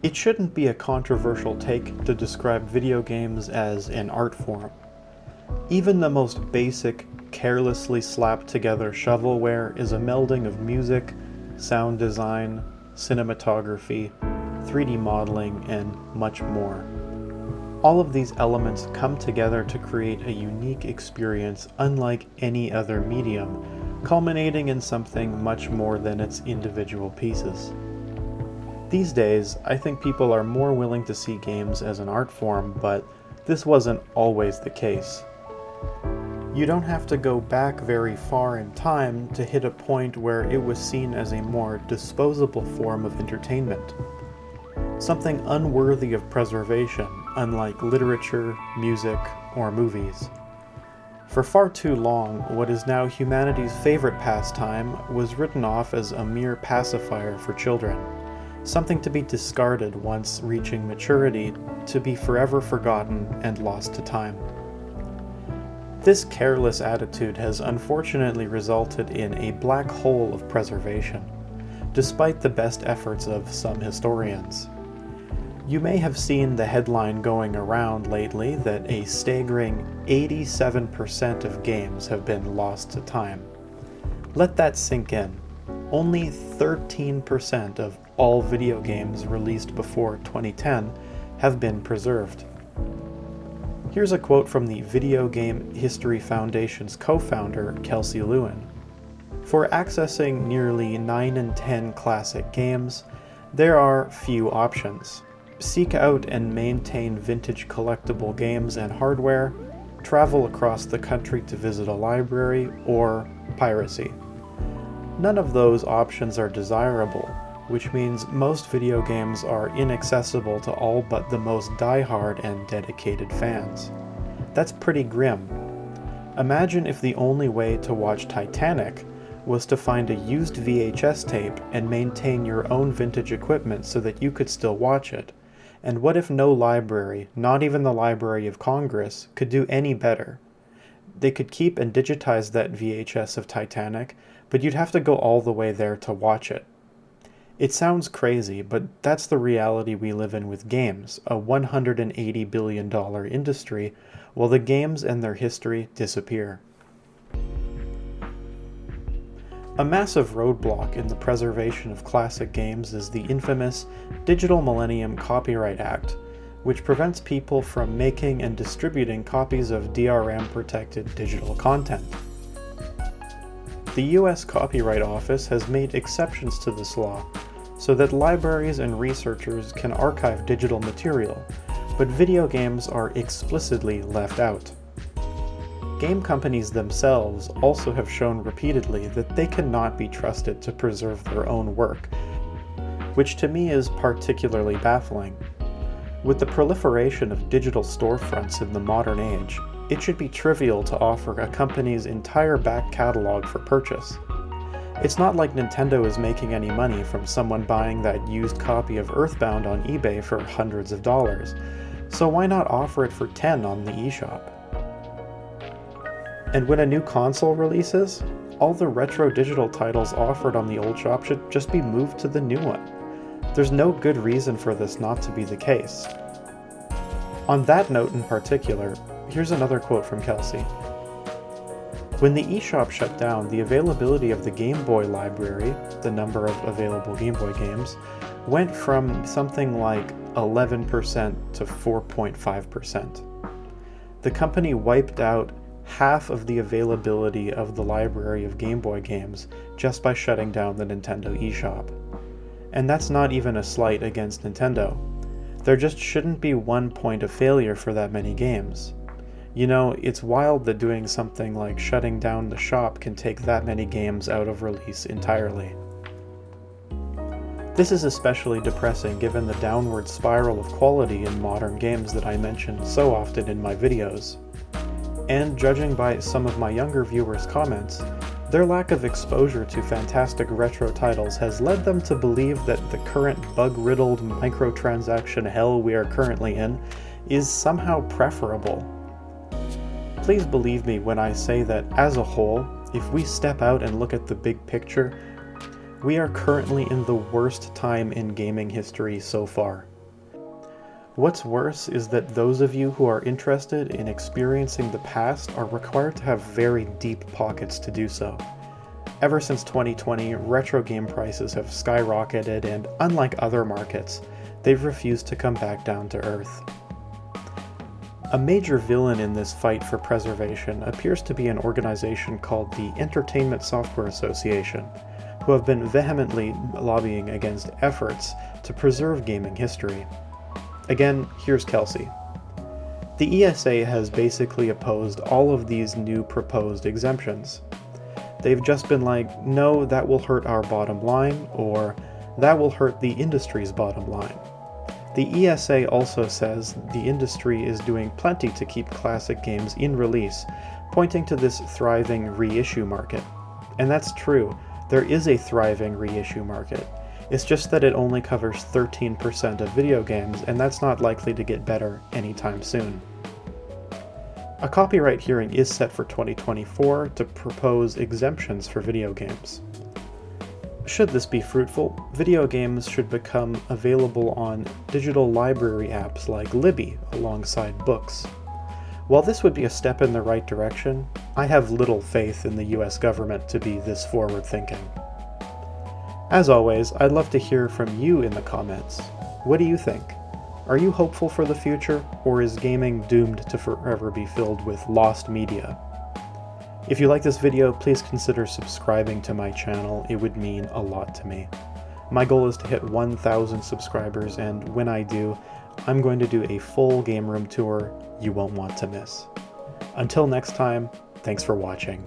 It shouldn't be a controversial take to describe video games as an art form. Even the most basic, carelessly slapped together shovelware is a melding of music, sound design, cinematography, 3D modeling, and much more. All of these elements come together to create a unique experience unlike any other medium, culminating in something much more than its individual pieces. These days, I think people are more willing to see games as an art form, but this wasn't always the case. You don't have to go back very far in time to hit a point where it was seen as a more disposable form of entertainment. Something unworthy of preservation, unlike literature, music, or movies. For far too long, what is now humanity's favorite pastime was written off as a mere pacifier for children, something to be discarded once reaching maturity, to be forever forgotten and lost to time. This careless attitude has unfortunately resulted in a black hole of preservation, despite the best efforts of some historians. You may have seen the headline going around lately that a staggering 87% of games have been lost to time. Let that sink in. Only 13% of all video games released before 2010 have been preserved. Here's a quote from the Video Game History Foundation's co-founder, Kelsey Lewin. For accessing nearly 9 in 10 classic games, there are few options. Seek out and maintain vintage collectible games and hardware, travel across the country to visit a library, or piracy. None of those options are desirable, which means most video games are inaccessible to all but the most die-hard and dedicated fans. That's pretty grim. Imagine if the only way to watch Titanic was to find a used VHS tape and maintain your own vintage equipment so that you could still watch it. And what if no library, not even the Library of Congress, could do any better? They could keep and digitize that VHS of Titanic, but you'd have to go all the way there to watch it. It sounds crazy, but that's the reality we live in with games, a $180 billion industry, while the games and their history disappear. A massive roadblock in the preservation of classic games is the infamous Digital Millennium Copyright Act, which prevents people from making and distributing copies of DRM-protected digital content. The US Copyright Office has made exceptions to this law, so that libraries and researchers can archive digital material, but video games are explicitly left out. Game companies themselves also have shown repeatedly that they cannot be trusted to preserve their own work, which to me is particularly baffling. With the proliferation of digital storefronts in the modern age, it should be trivial to offer a company's entire back catalog for purchase. It's not like Nintendo is making any money from someone buying that used copy of Earthbound on eBay for hundreds of dollars, so why not offer it for $10 on the eShop? And when a new console releases, all the retro digital titles offered on the old shop should just be moved to the new one. There's no good reason for this not to be the case. On that note in particular, here's another quote from Kelsey. When the eShop shut down, the availability of the Game Boy library, the number of available Game Boy games, went from something like 11% to 4.5%. The company wiped out half of the availability of the library of Game Boy games just by shutting down the Nintendo eShop. And that's not even a slight against Nintendo. There just shouldn't be one point of failure for that many games. You know, it's wild that doing something like shutting down the shop can take that many games out of release entirely. This is especially depressing given the downward spiral of quality in modern games that I mention so often in my videos. And judging by some of my younger viewers' comments, their lack of exposure to fantastic retro titles has led them to believe that the current bug-riddled microtransaction hell we are currently in is somehow preferable. Please believe me when I say that, as a whole, if we step out and look at the big picture, we are currently in the worst time in gaming history so far. What's worse is that those of you who are interested in experiencing the past are required to have very deep pockets to do so. Ever since 2020, retro game prices have skyrocketed, and unlike other markets, they've refused to come back down to earth. A major villain in this fight for preservation appears to be an organization called the Entertainment Software Association, who have been vehemently lobbying against efforts to preserve gaming history. Again, here's Kelsey. The ESA has basically opposed all of these new proposed exemptions. They've just been like, no, that will hurt our bottom line, or that will hurt the industry's bottom line. The ESA also says the industry is doing plenty to keep classic games in release, pointing to this thriving reissue market. And that's true, there is a thriving reissue market. It's just that it only covers 13% of video games, and that's not likely to get better anytime soon. A copyright hearing is set for 2024 to propose exemptions for video games. Should this be fruitful, video games should become available on digital library apps like Libby alongside books. While this would be a step in the right direction, I have little faith in the US government to be this forward-thinking. As always, I'd love to hear from you in the comments. What do you think? Are you hopeful for the future, or is gaming doomed to forever be filled with lost media? If you like this video, please consider subscribing to my channel. It would mean a lot to me. My goal is to hit 1,000 subscribers, and when I do, I'm going to do a full game room tour you won't want to miss. Until next time, thanks for watching.